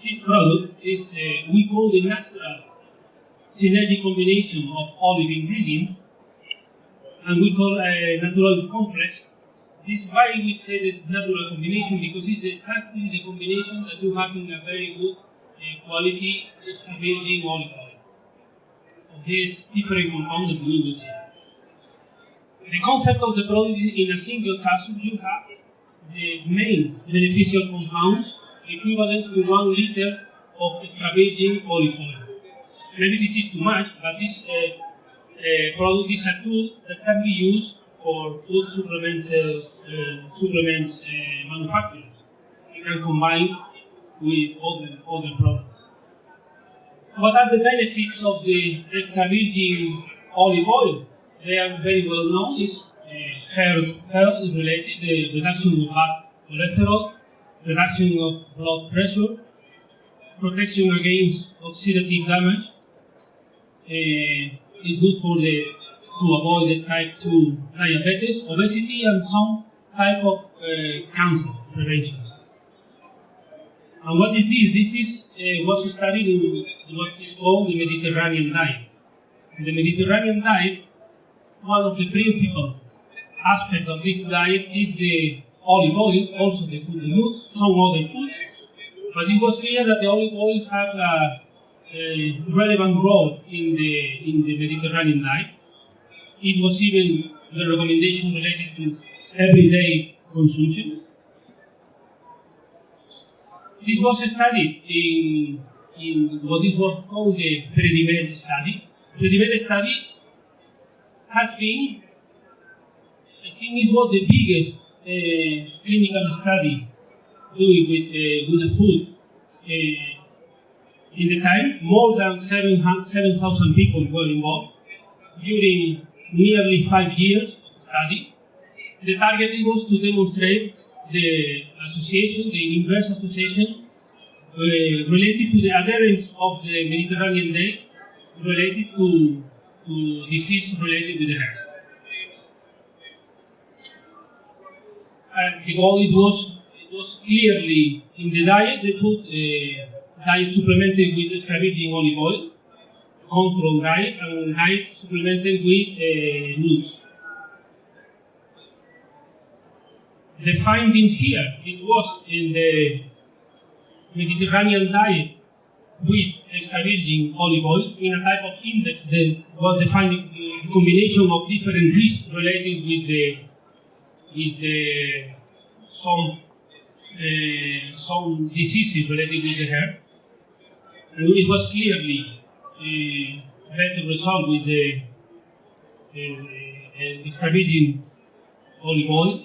this product is, we call the natural synergic combination of olive ingredients, and we call a NaturOlive Complex. This why we say that it's natural combination, because it's exactly the combination that you have in a very good quality extra virgin olive oil of these different compounds that we will see. The concept of the product is in a single capsule you have the main beneficial compounds equivalent to 1 liter of extra virgin olive oil. Maybe this is too much, but this product is a tool that can be used for food supplements manufacturers. You can combine with other products. What are the benefits of the extra virgin olive oil? They are very well known. It's health related, the reduction of bad cholesterol, reduction of blood pressure, protection against oxidative damage. It's good to avoid the type 2 diabetes, obesity, and some type of cancer prevention. And what is this? This was studied in what is called the Mediterranean diet. In the Mediterranean diet, one of the principal aspects of this diet is the olive oil, also the nuts, some other foods. But it was clear that the olive oil has a relevant role in the Mediterranean diet. It was even the recommendation related to everyday consumption. This was studied in what is called the Predimed study. Predimed study has been, I think it was the biggest clinical study doing with the food in the time. More than 7,000 people were involved during nearly 5 years of study. The target was to demonstrate the association, the inverse association related to the adherence of the Mediterranean diet related to disease related with the hair. And the goal it was clearly in the diet. They put diet supplemented with extra virgin olive oil, control diet, and diet supplemented with nuts. The findings here, it was in the Mediterranean diet with extra virgin olive oil in a type of index that was defining the combination of different risks related with some diseases related with the hair. And it was clearly better result with the extra virgin olive oil.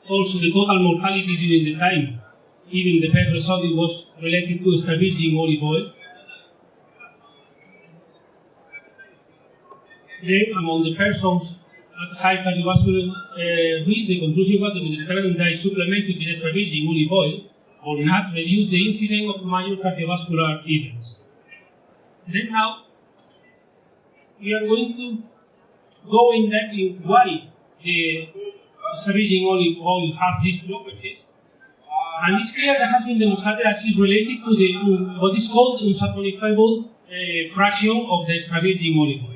Also, the total mortality during the time, even the best result, it was related to extra virgin olive oil. Then, among the persons at high cardiovascular risk, the conclusion was that the Mediterranean diet supplemented with extra virgin olive oil or not reduce the incidence of major cardiovascular events. Then now, we are going to go in depth in why the extra virgin olive oil has these properties. And it's clear that has been demonstrated as is related to the what is called unsaponifiable fraction of the extra virgin olive oil.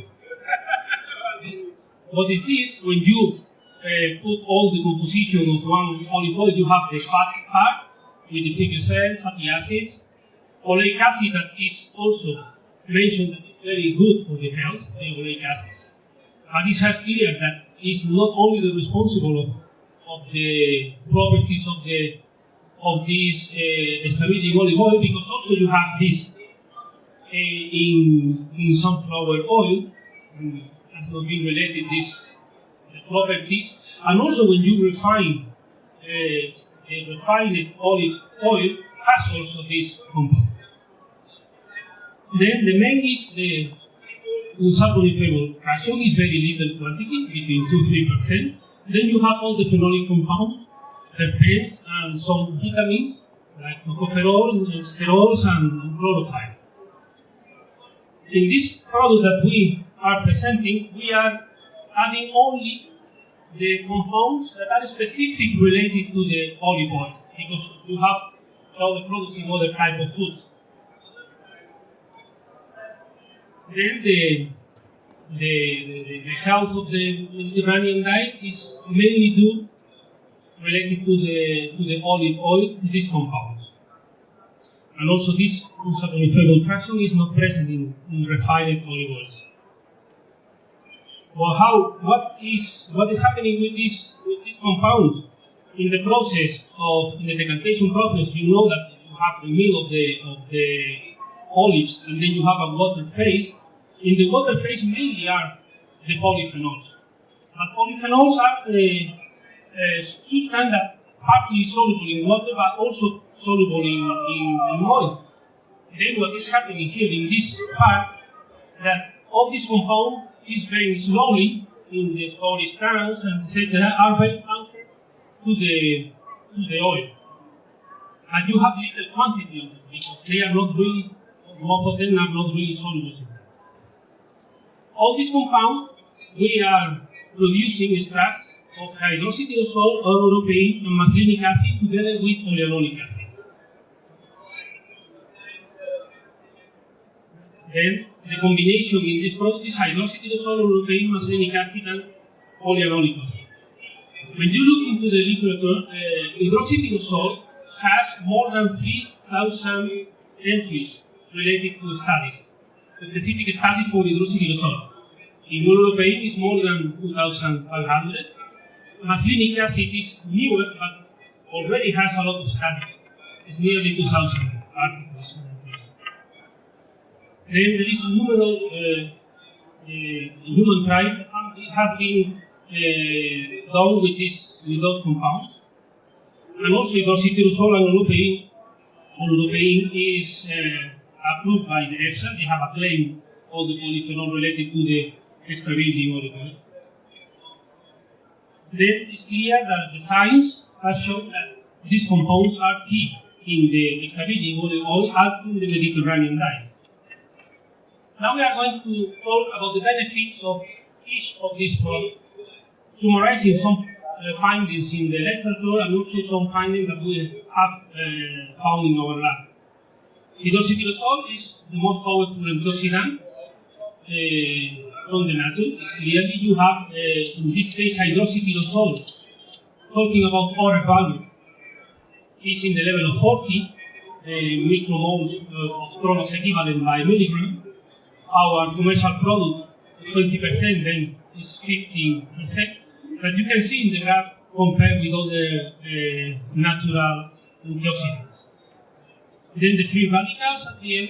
What is this? When you put all the composition of one olive oil, you have the fat part with the triglycerides, fatty acids, oleic acid that is also mentioned that is very good for the health, the oleic acid. But it has clear that it's not only the responsible of the properties of this extra virgin olive oil, because also you have this in sunflower oil. Has not been related these properties, and also when you refine refined olive oil has also this compound. Then the main is the unsaponifiable fraction is very little quantity, between 2-3%. Then you have all the phenolic compounds, terpenes, and some vitamins like tocopherol, sterols, and chlorophyll. In this product that we are presenting, we are adding only the compounds that are specific related to the olive oil, because you have other products in other type of foods. Then the health of the Mediterranean diet is mainly related to the olive oil, to these compounds. And also this unsaturated fraction is not present in refined olive oils. Well, what is happening with these compounds? In the process in the decantation process, you know that you have the meal of the olives, and then you have a water phase. In the water phase mainly are the polyphenols. But polyphenols are substances that partly soluble in water, but also soluble in oil. Then what is happening here in this part, that all these compounds is very slowly in the storage tanks and etc. are very transferred to the oil. And you have little quantity of them because they are not really, most of them are not really soluble. All these compounds, we are producing extracts of hydroxytyrosol, europein, and methylenic acid together with oleanolic acid. Then the combination in this product is hydroxytyrosol, europein, methylenic acid, and oleanolic acid. When you look into the literature, hydroxytyrosol has more than 3,000 entries related to studies, specific studies for hydroxytyrosol. In europein is more than 2,500. Methylenic acid is newer, but already has a lot of studies. It's nearly 2,000 articles. Then there is numerous human trials that have been done with those compounds. And also hydroxytyrosol and europein is approved by the EFSA. They have a claim of the polyphenol related to the extra virgin olive oil. Then it's clear that the science has shown that these compounds are key in the extra virgin olive oil and in the Mediterranean diet. Now we are going to talk about the benefits of each of these products, summarizing some findings in the literature and also some findings that we have found in our lab. Hydroxytyrosol is the most powerful antioxidant from the nature. Clearly you have, in this case, hydroxytyrosol, talking about oral value, is in the level of 40 micromoles of Tronox equivalent by milligram. Our commercial product, 20%, then is 15%. But you can see in the graph compared with other natural antioxidants. Then the free radicals at the end,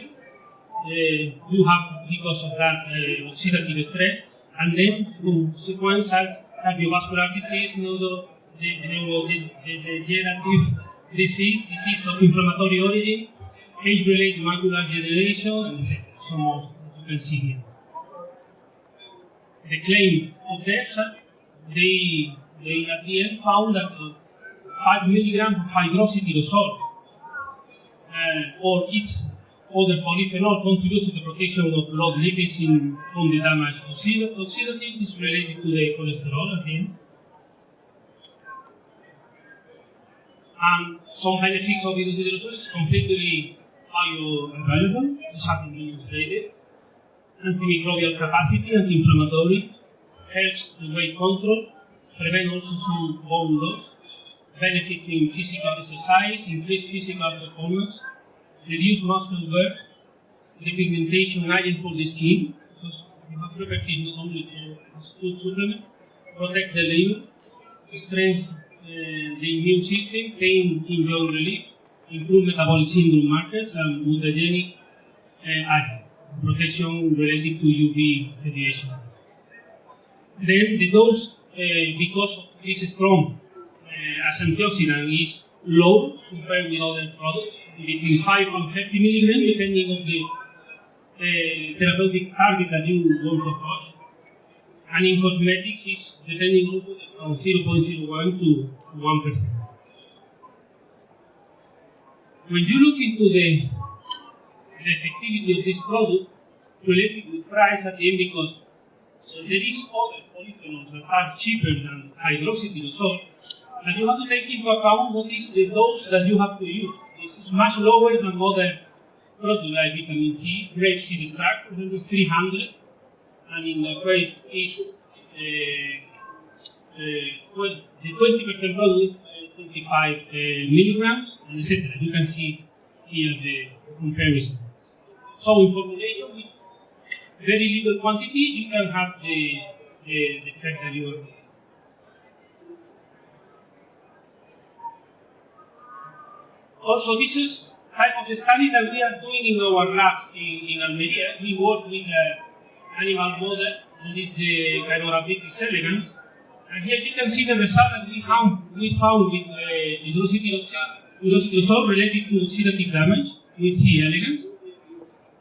you have because of that oxidative stress, and then consequence cardiovascular disease, degenerative disease of inflammatory origin, age-related macular degeneration, etc. Some of you can see here. The claim of the EFSA, they at the end found that 5 milligrams of hydroxytyrosol or its other polyphenol contributes to the protection of blood lipids from the damage oxidative is related to the cholesterol at the end. And some benefits of hydroxytyrosol is completely bioavailable, this has been demonstrated. Antimicrobial capacity, anti-inflammatory, helps the weight control, prevent also some bone loss, benefits in physical exercise, increase physical performance, reduce muscle wear, the pigmentation agent for the skin, because you have properties not only for as food supplement, protects the liver, strengthens the immune system, pain in joint relief, improve metabolic syndrome markers, and mutagenic agent, protection related to UV radiation. Then the dose, because of this strong as antioxidant, is low compared with other products, between 5 and 30 milligrams, depending on the therapeutic target that you want to approach. And in cosmetics, is depending also from 0.01 to 1%. When you look into the effectivity of this product related with price at the end, because there is other polyphenols that are cheaper than hydroxytyrosol, and you have to take into account what is the dose that you have to use. is much lower than other products like vitamin C, rapeseed extract, for example, 300, and in the case is the 20% product is 25 milligrams, and etc. You can see here the comparison. So in formulation with very little quantity, you can have the effect that you are. Also, this is type of study that we are doing in our lab in Almeria. We work with an animal model, that is the Caenorhabditis elegans. And here you can see the result that we found with hydroxytyrosol related to oxidative damage with C. elegans.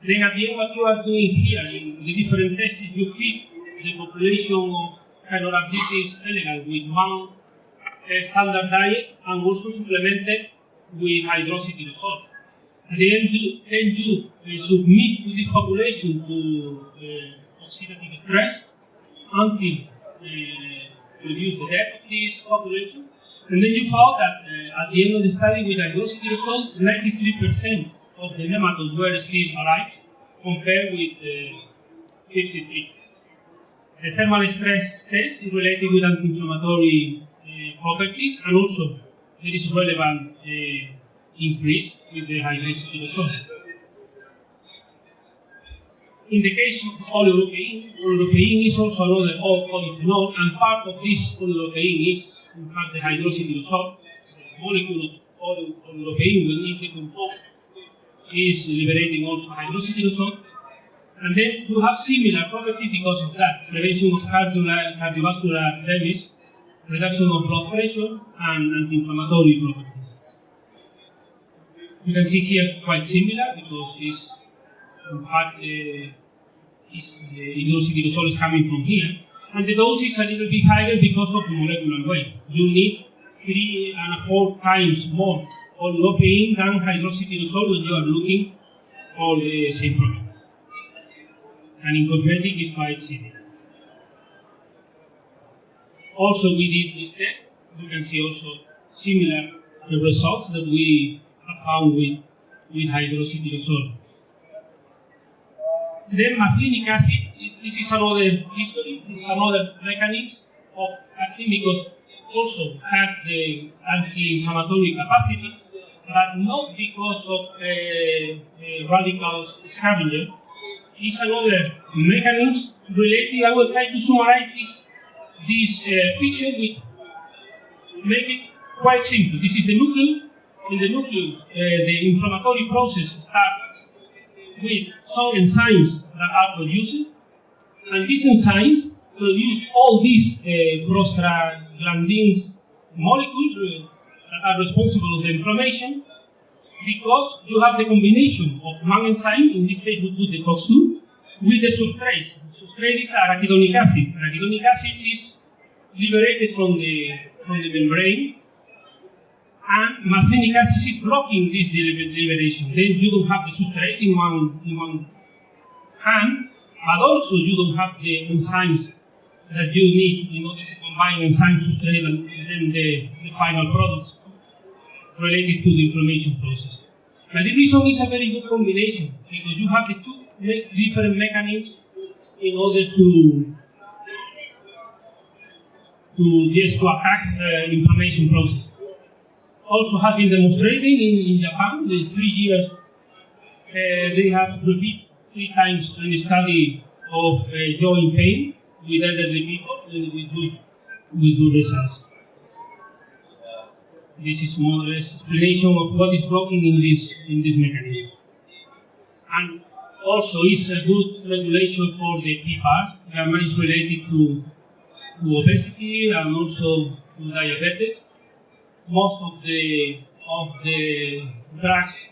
Then at the end, what you are doing here in the different tests is you feed the population of Caenorhabditis elegans with one standard diet and also supplemented with hydroxytyrosol. At the end, you submit to this population to oxidative stress until reduce the depth of this population. And then you found that at the end of the study with hydroxytyrosol, 93% of the nematodes were still alive, compared with 53. The thermal stress test is related with anti-inflammatory properties, and also there is relevant increase with the hydroxytyrosol. In the case of oleuropein is also another polyphenol, and part of this oleuropein is, in fact, the hydroxytyrosol. The molecule of oleuropein, when it decomposes, is liberating also hydroxytyrosol. And then you have similar properties because of that: prevention of cardiovascular damage, reduction of blood pressure, and anti-inflammatory properties. You can see here quite similar because it's, in fact, hydroxytyrosol is coming from here. And the dose is a little bit higher because of the molecular weight. You need 3 and 4 times more oleuropein than hydroxytyrosol when you are looking for the same properties. And in cosmetic, it's quite similar. Also, we did this test. You can see also similar results that we have found with hydroxytyrosol. Then methylenic acid, this is another history, it's another mechanism of acting because also has the anti-inflammatory capacity, but not because of radicals scavenger. It's another mechanism related. I will try to summarize this picture with make it quite simple. This is the nucleus. In the nucleus, the inflammatory process starts with some enzymes that are produced, and these enzymes produce all these prostaglandins molecules that are responsible for the inflammation, because you have the combination of one enzyme, in this case we put the COX-2, with the substrate. The substrate is arachidonic acid. Arachidonic acid is liberated from the membrane, and methylenic acid is blocking this liberation. Then you don't have the substrate in one hand, but also you don't have the enzymes that you need in order to combine enzyme substrate and then the final products related to the inflammation process. But the reason is a very good combination, because you have the two different mechanisms in order to attack inflammation process. Also have been demonstrated in Japan. The 3 years they have repeated 3 times in the study of joint pain with elderly people with good results. This is more or less explanation of what is blocking in this mechanism. And also is a good regulation for the PPAR. Gamma is related to obesity and also to diabetes. Most of the drugs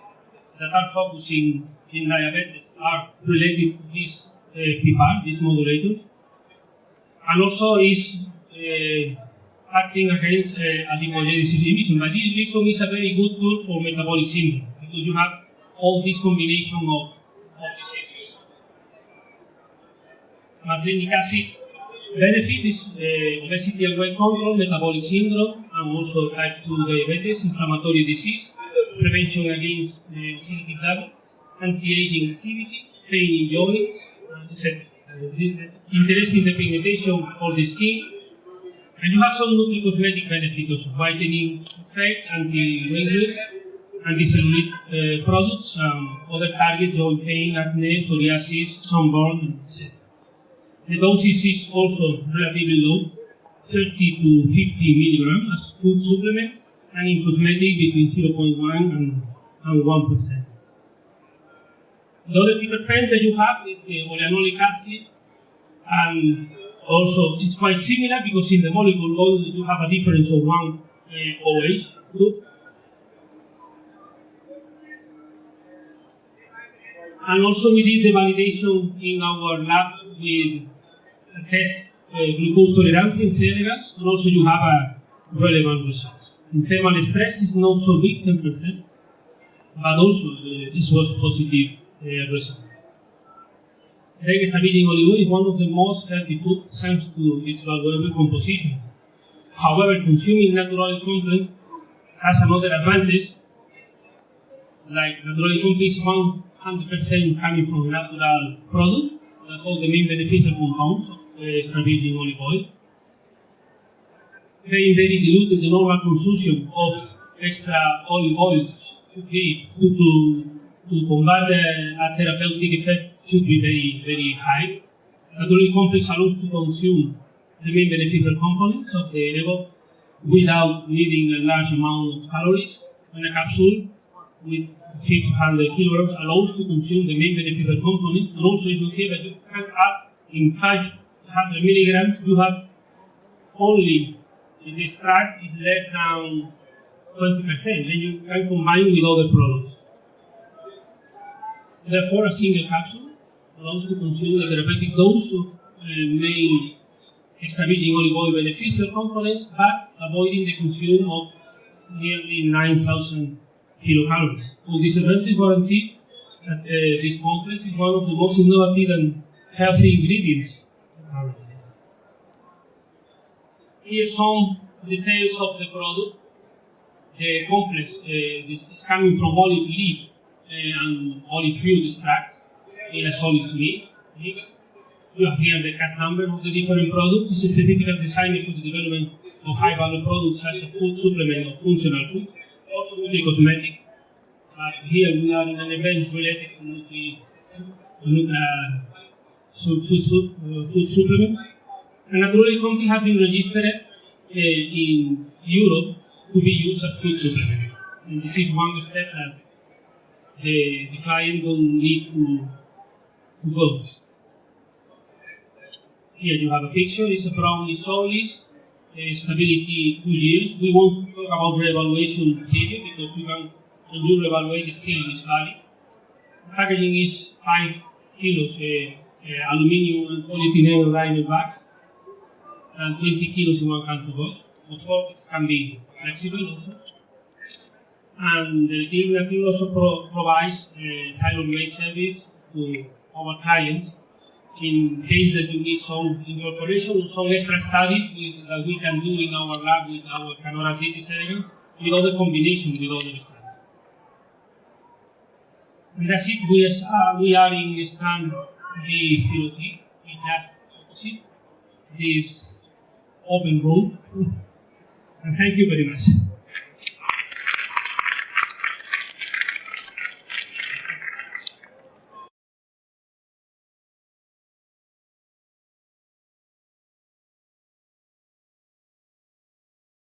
that are focusing in diabetes are related to this PPAR, these modulators, and also is acting against adipogenesis inhibition. But this reason is a very good tool for metabolic syndrome, because you have all this combination of diseases. Methylenic acid benefit is obesity and weight control, metabolic syndrome, and also type 2 diabetes, inflammatory disease. prevention against oxidative damage, anti-aging activity, pain in joints, etc. Interesting depigmentation for the skin. And you have some nutricosmetic benefits also, whitening effect, anti-wrinkles, anti-cellulite products, other targets, joint pain, acne, psoriasis, sunburn, etc. The dosage is also relatively low, 30 to 50 milligrams as food supplement, and in cosmetic between 0.1 and 1%. The other terpenes that you have is the oleanolic acid, and also it's quite similar because in the molecule you have a difference of one OH group. And also we did the validation in our lab with a test glucose tolerance in C. elegans, and also you have a relevant results. In thermal stress is not so big, 10%, but also this was positive result. Then extra virgin olive oil is one of the most healthy foods thanks to its valuable composition. However, consuming NaturOlive Complex has another advantage, like NaturOlive Complex is 100% coming from natural product that hold the main beneficial compounds of extra virgin olive oil. Very diluted. The normal consumption of extra olive oil should be to combat a therapeutic effect should be very high. NaturOlive Complex allows to consume the main beneficial components of the ego without needing a large amount of calories. And a capsule with 600 kilograms allows to consume the main beneficial components. And also it's not here that you can add in 500 milligrams, you have only the extract is less than 20%, then you can combine with other products. Therefore, a single capsule allows to consume the therapeutic dose of main extra virgin olive oil beneficial components, but avoiding the consumption of nearly 9,000 kilocalories. All these advantages guarantee that this complex is one of the most innovative and healthy ingredients currently. Here are some details of the product. The complex is coming from olive leaf and olive fruit extracts in a solid mix. You have here the cast number of the different products. It's specifically designed for the development of high-value products such as food supplement or functional foods, also nutri-cosmetic. Here we are in an event related to food supplements. And NaturOlive Complex has been registered in Europe to be used as food supplement. And this is one step that the client don't need to go. Here you have a picture. It's a brownie solids, stability 2 years. We won't talk about re-evaluation period because when you re-evaluate, still is valid. Packaging is 5 kilos aluminum and polyethylene liner bags, and 20 kilos in one carton box. Of course, it can be flexible also. And the team also provides tailor-made service to our clients in case that you need some incorporation or some extra studies that we can do in our lab with our canonitis elegans with other combination with other studies. And that's it. We are in stand B03. We just opposite this open room. And thank you very much.